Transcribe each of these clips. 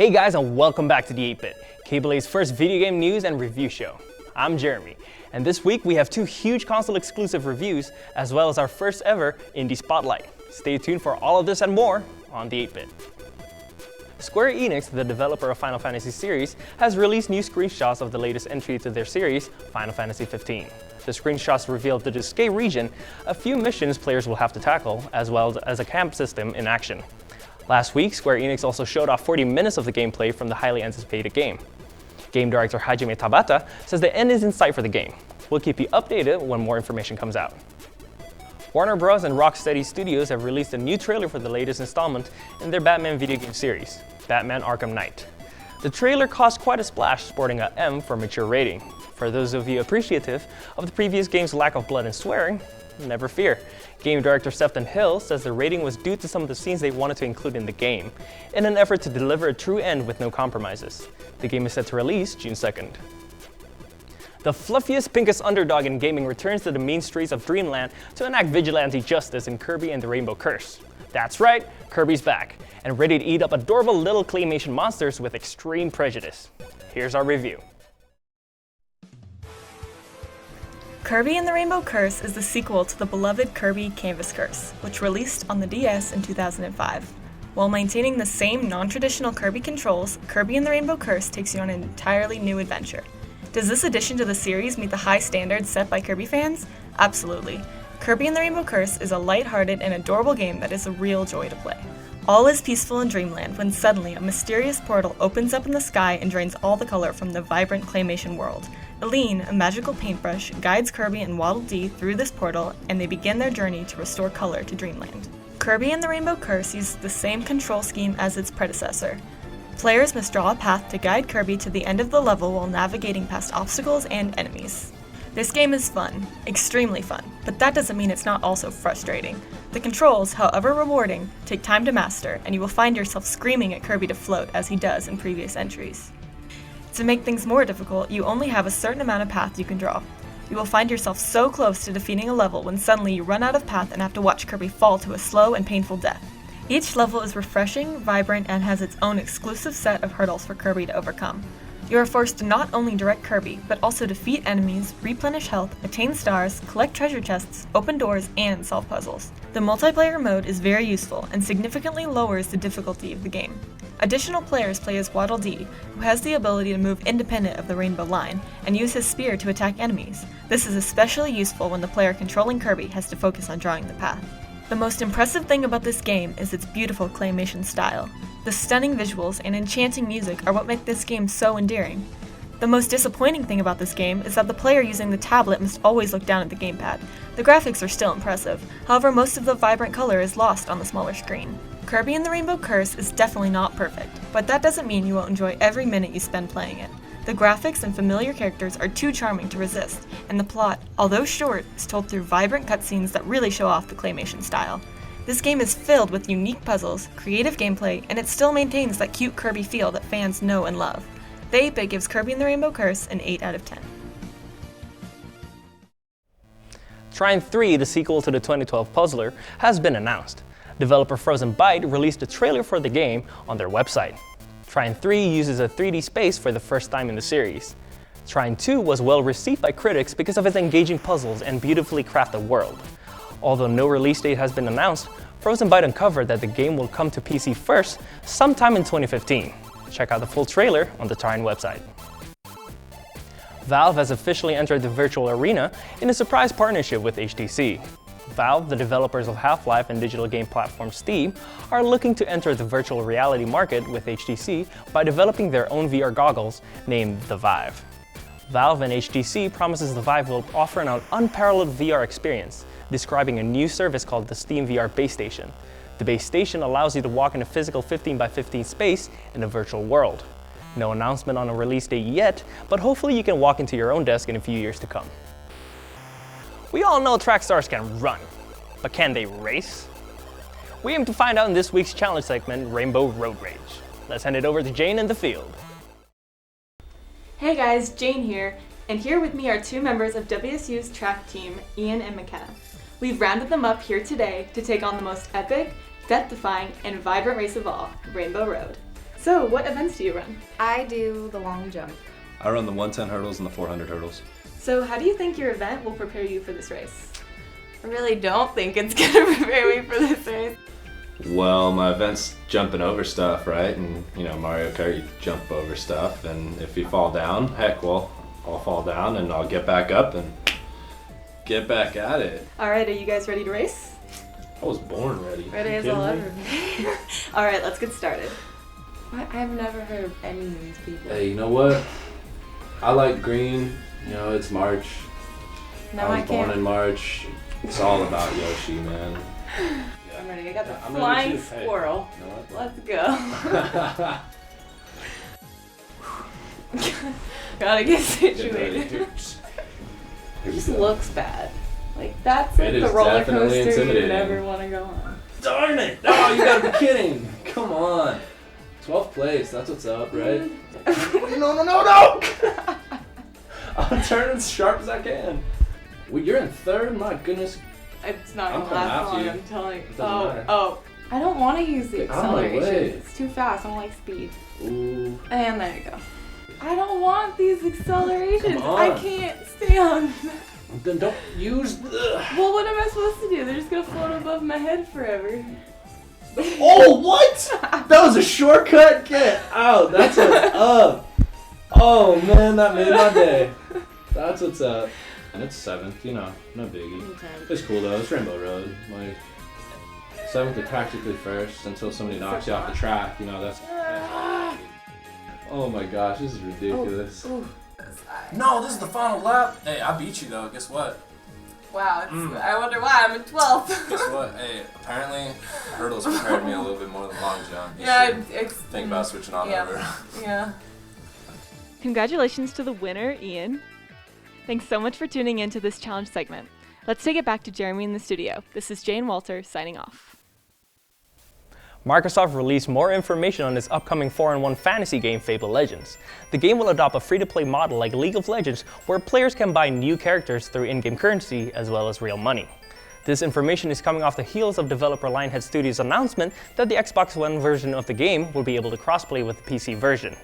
Hey guys, and welcome back to the 8-Bit, KBLA's first video game news and review show. I'm Jeremy, and this week we have two huge console exclusive reviews as well as our first ever Indie Spotlight. Stay tuned for all of this and more on the 8-Bit. Square Enix, the developer of Final Fantasy series, has released new screenshots of the latest entry to their series, Final Fantasy 15. The screenshots reveal the Disgaea region, a few missions players will have to tackle, as well as a camp system in action. Last week, Square Enix also showed off 40 minutes of the gameplay from the highly anticipated game. Game director Hajime Tabata says the end is in sight for the game. We'll keep you updated when more information comes out. Warner Bros. And Rocksteady Studios have released a new trailer for the latest installment in their Batman video game series, Batman Arkham Knight. The trailer caused quite a splash, sporting a M for mature rating. For those of you appreciative of the previous game's lack of blood and swearing, never fear. Game director Sefton Hill says the rating was due to some of the scenes they wanted to include in the game, in an effort to deliver a true end with no compromises. The game is set to release June 2nd. The fluffiest, pinkest underdog in gaming returns to the mean streets of Dreamland to enact vigilante justice in Kirby and the Rainbow Curse. That's right, Kirby's back, and ready to eat up adorable little claymation monsters with extreme prejudice. Here's our review. Kirby and the Rainbow Curse is the sequel to the beloved Kirby Canvas Curse, which released on the DS in 2005. While maintaining the same non-traditional Kirby controls, Kirby and the Rainbow Curse takes you on an entirely new adventure. Does this addition to the series meet the high standards set by Kirby fans? Absolutely. Kirby and the Rainbow Curse is a light-hearted and adorable game that is a real joy to play. All is peaceful in Dreamland when suddenly a mysterious portal opens up in the sky and drains all the color from the vibrant claymation world. Aline, a magical paintbrush, guides Kirby and Waddle Dee through this portal, and they begin their journey to restore color to Dreamland. Kirby and the Rainbow Curse uses the same control scheme as its predecessor. Players must draw a path to guide Kirby to the end of the level while navigating past obstacles and enemies. This game is fun, extremely fun, but that doesn't mean it's not also frustrating. The controls, however rewarding, take time to master, and you will find yourself screaming at Kirby to float as he does in previous entries. To make things more difficult, you only have a certain amount of path you can draw. You will find yourself so close to defeating a level when suddenly you run out of path and have to watch Kirby fall to a slow and painful death. Each level is refreshing, vibrant, and has its own exclusive set of hurdles for Kirby to overcome. You are forced to not only direct Kirby, but also defeat enemies, replenish health, attain stars, collect treasure chests, open doors, and solve puzzles. The multiplayer mode is very useful and significantly lowers the difficulty of the game. Additional players play as Waddle Dee, who has the ability to move independent of the rainbow line, and use his spear to attack enemies. This is especially useful when the player controlling Kirby has to focus on drawing the path. The most impressive thing about this game is its beautiful claymation style. The stunning visuals and enchanting music are what make this game so endearing. The most disappointing thing about this game is that the player using the tablet must always look down at the gamepad. The graphics are still impressive, however most of the vibrant color is lost on the smaller screen. Kirby and the Rainbow Curse is definitely not perfect, but that doesn't mean you won't enjoy every minute you spend playing it. The graphics and familiar characters are too charming to resist, and the plot, although short, is told through vibrant cutscenes that really show off the claymation style. This game is filled with unique puzzles, creative gameplay, and it still maintains that cute Kirby feel that fans know and love. The 8-Bit gives Kirby and the Rainbow Curse an 8 out of 10. Trine 3, the sequel to the 2012 puzzler, has been announced. Developer Frozen Byte released a trailer for the game on their website. Trine 3 uses a 3D space for the first time in the series. Trine 2 was well received by critics because of its engaging puzzles and beautifully crafted world. Although no release date has been announced, Frozen Byte uncovered that the game will come to PC first sometime in 2015. Check out the full trailer on the Trine website. Valve has officially entered the virtual arena in a surprise partnership with HTC. Valve, the developers of Half-Life and digital game platform Steam, are looking to enter the virtual reality market with HTC by developing their own VR goggles named the Vive. Valve and HTC promises the Vive will offer an unparalleled VR experience, describing a new service called the Steam VR Base Station. The Base Station allows you to walk in a physical 15x15 space in a virtual world. No announcement on a release date yet, but hopefully you can walk into your own desk in a few years to come. We all know track stars can run, but can they race? We aim to find out in this week's challenge segment, Rainbow Road Rage. Let's hand it over to Jane in the field. Hey guys, Jane here, and here with me are two members of WSU's track team, Ian and McKenna. We've rounded them up here today to take on the most epic, death-defying, and vibrant race of all, Rainbow Road. So, what events do you run? I do the long jump. I run the 110 hurdles and the 400 hurdles. So, how do you think your event will prepare you for this race? I really don't think it's gonna prepare me for this race. Well, my event's jumping over stuff, right? And Mario Kart, you jump over stuff, and if you fall down, heck, well, I'll fall down and I'll get back up and get back at it. Alright, are you guys ready to race? I was born ready. Ready as I'll ever be. Alright, let's get started. I've never heard of any of these people. Hey, you know what? I like green. It's March. No, I was born in March. It's all about Yoshi, man. I'm ready. I got the I'm flying ready too. Hey, squirrel. you know what? Let's go. Gotta get situated. Here It we just go. looks bad. Like, that's It like is the roller definitely coaster you intimidating. never want to go on. Darn it! Oh, you gotta be kidding! Come on. 12th place, that's what's up, right? No! I'll turn as sharp as I can. Well, you're in 3rd? My goodness. It's not I'm gonna coming last after long, you. I'm telling you. It doesn't matter. Oh. I don't want to use the Get out of my acceleration. way. It's too fast. I don't like speed. Ooh. And there you go. I don't want these accelerations. Come on. I can't stay on them. Then don't use the... Well, what am I supposed to do? They're just gonna float above my head forever. Oh, what? That was a shortcut? Get out. That's what's up. Oh, man, that made my day. That's what's up. And it's 7th, no biggie. It's cool, though. It's Rainbow Road. Like, 7th is practically 1st until somebody knocks you off the track. That's... Oh, my gosh. This is ridiculous. Ooh. No, this is the final lap. Hey, I beat you though. Guess what? Wow, I wonder why I'm in 12th. Guess what? Hey, apparently hurdles prepared me a little bit more than long jump. You Yeah, should it's think about switching on yeah. over. Yeah. Congratulations to the winner, Ian. Thanks so much for tuning in to this challenge segment. Let's take it back to Jeremy in the studio. This is Jane Walter signing off. Microsoft released more information on its upcoming 4-in-1 fantasy game, Fable Legends. The game will adopt a free-to-play model like League of Legends, where players can buy new characters through in-game currency as well as real money. This information is coming off the heels of developer Lionhead Studios' announcement that the Xbox One version of the game will be able to crossplay with the PC version.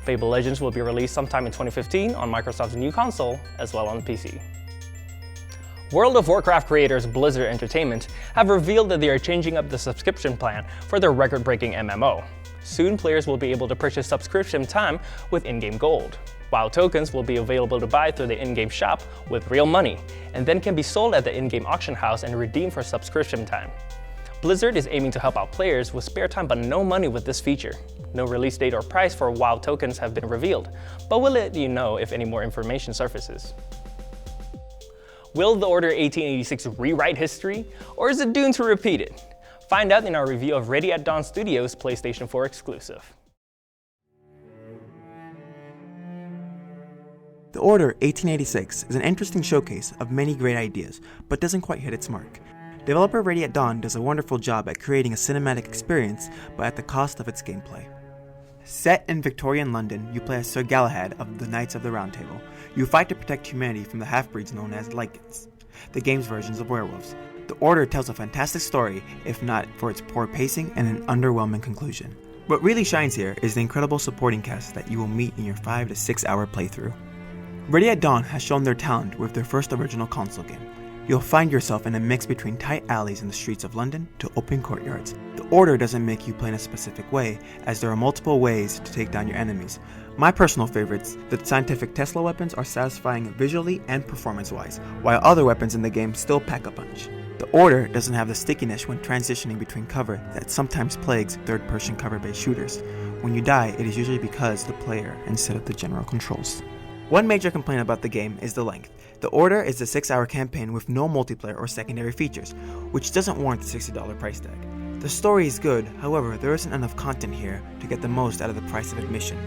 Fable Legends will be released sometime in 2015 on Microsoft's new console as well on PC. World of Warcraft creators Blizzard Entertainment have revealed that they are changing up the subscription plan for their record-breaking MMO. Soon, players will be able to purchase subscription time with in-game gold. WoW tokens will be available to buy through the in-game shop with real money, and then can be sold at the in-game auction house and redeemed for subscription time. Blizzard is aiming to help out players with spare time but no money with this feature. No release date or price for WoW tokens have been revealed, but we'll let you know if any more information surfaces. Will The Order 1886 rewrite history, or is it doomed to repeat it? Find out in our review of Ready at Dawn Studios' PlayStation 4 exclusive. The Order 1886 is an interesting showcase of many great ideas, but doesn't quite hit its mark. Developer Ready at Dawn does a wonderful job at creating a cinematic experience, but at the cost of its gameplay. Set in Victorian London, you play as Sir Galahad of the Knights of the Round Table. You fight to protect humanity from the half-breeds known as Lycans, the game's versions of werewolves. The Order tells a fantastic story, if not for its poor pacing and an underwhelming conclusion. What really shines here is the incredible supporting cast that you will meet in your 5 to 6 hour playthrough. Ready at Dawn has shown their talent with their first original console game. You'll find yourself in a mix between tight alleys in the streets of London to open courtyards. The Order doesn't make you play in a specific way, as there are multiple ways to take down your enemies. My personal favorites, the scientific Tesla weapons, are satisfying visually and performance-wise, while other weapons in the game still pack a punch. The Order doesn't have the stickiness when transitioning between cover that sometimes plagues third-person cover-based shooters. When you die, it is usually because the player instead of the general controls. One major complaint about the game is the length. The Order is a 6-hour campaign with no multiplayer or secondary features, which doesn't warrant the $60 price tag. The story is good, however, there isn't enough content here to get the most out of the price of admission.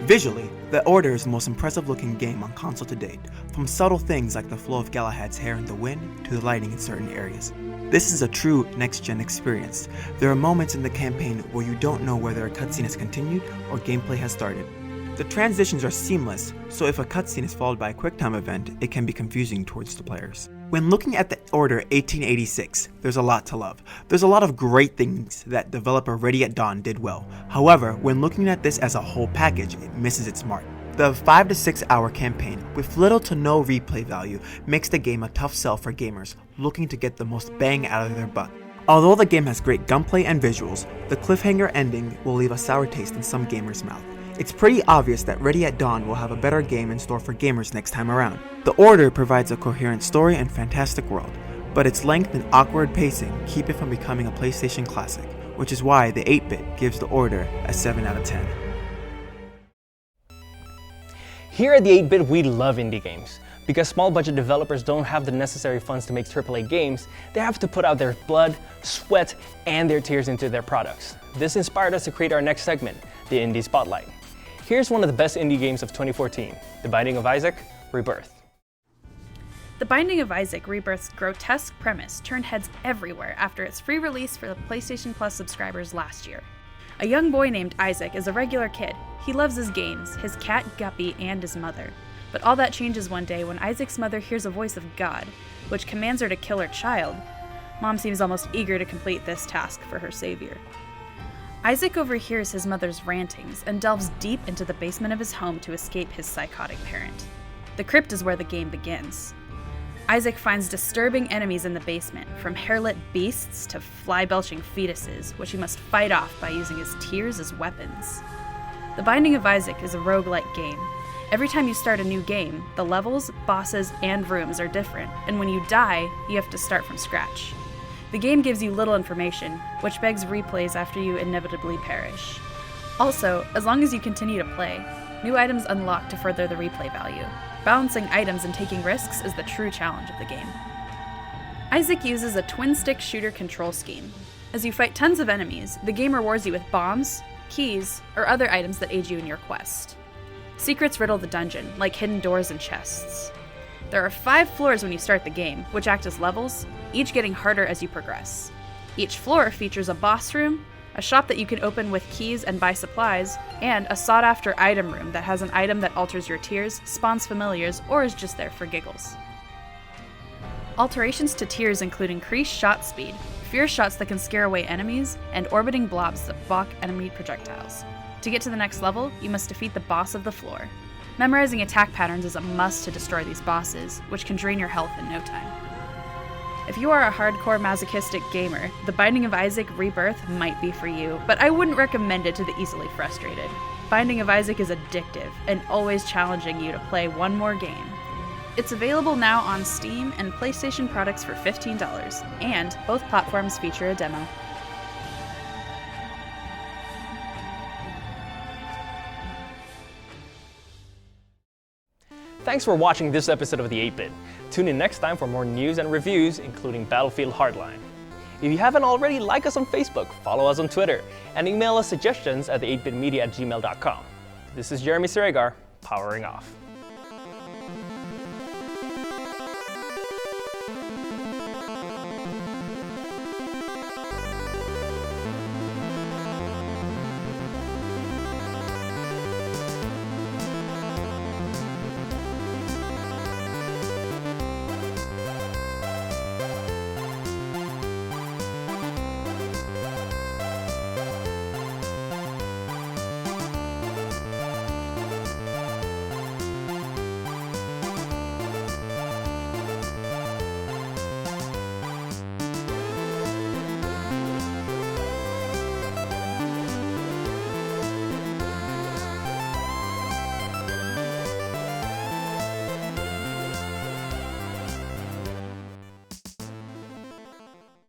Visually, The Order is the most impressive looking game on console to date, from subtle things like the flow of Galahad's hair in the wind to the lighting in certain areas. This is a true next-gen experience. There are moments in the campaign where you don't know whether a cutscene has continued or gameplay has started. The transitions are seamless, so if a cutscene is followed by a QuickTime event, it can be confusing towards the players. When looking at the order 1886, there's a lot to love. There's a lot of great things that developer Ready at Dawn did well. However, when looking at this as a whole package, it misses its mark. The 5 to 6 hour campaign, with little to no replay value, makes the game a tough sell for gamers looking to get the most bang out of their buck. Although the game has great gunplay and visuals, the cliffhanger ending will leave a sour taste in some gamers' mouth. It's pretty obvious that Ready at Dawn will have a better game in store for gamers next time around. The Order provides a coherent story and fantastic world, but its length and awkward pacing keep it from becoming a PlayStation classic, which is why the 8-bit gives The Order a 7 out of 10. Here at the 8-bit, we love indie games. Because small budget developers don't have the necessary funds to make AAA games, they have to put out their blood, sweat, and their tears into their products. This inspired us to create our next segment, the Indie Spotlight. Here's one of the best indie games of 2014, The Binding of Isaac: Rebirth. The Binding of Isaac: Rebirth's grotesque premise turned heads everywhere after its free release for the PlayStation Plus subscribers last year. A young boy named Isaac is a regular kid. He loves his games, his cat Guppy, and his mother. But all that changes one day when Isaac's mother hears a voice of God, which commands her to kill her child. Mom seems almost eager to complete this task for her savior. Isaac overhears his mother's rantings and delves deep into the basement of his home to escape his psychotic parent. The crypt is where the game begins. Isaac finds disturbing enemies in the basement, from hair-lit beasts to fly-belching fetuses, which he must fight off by using his tears as weapons. The Binding of Isaac is a roguelike game. Every time you start a new game, the levels, bosses, and rooms are different, and when you die, you have to start from scratch. The game gives you little information, which begs replays after you inevitably perish. Also, as long as you continue to play, new items unlock to further the replay value. Balancing items and taking risks is the true challenge of the game. Isaac uses a twin-stick shooter control scheme. As you fight tons of enemies, the game rewards you with bombs, keys, or other items that aid you in your quest. Secrets riddle the dungeon, like hidden doors and chests. There are 5 floors when you start the game, which act as levels, each getting harder as you progress. Each floor features a boss room, a shop that you can open with keys and buy supplies, and a sought-after item room that has an item that alters your tears, spawns familiars, or is just there for giggles. Alterations to tears include increased shot speed, fierce shots that can scare away enemies, and orbiting blobs that block enemy projectiles. To get to the next level, you must defeat the boss of the floor. Memorizing attack patterns is a must to destroy these bosses, which can drain your health in no time. If you are a hardcore masochistic gamer, The Binding of Isaac: Rebirth might be for you, but I wouldn't recommend it to the easily frustrated. Binding of Isaac is addictive, and always challenging you to play one more game. It's available now on Steam and PlayStation products for $15, and both platforms feature a demo. Thanks for watching this episode of the 8-bit. Tune in next time for more news and reviews, including Battlefield Hardline. If you haven't already, like us on Facebook, follow us on Twitter, and email us suggestions at the8bitmedia@gmail.com. This is Jeremy Sregar, powering off.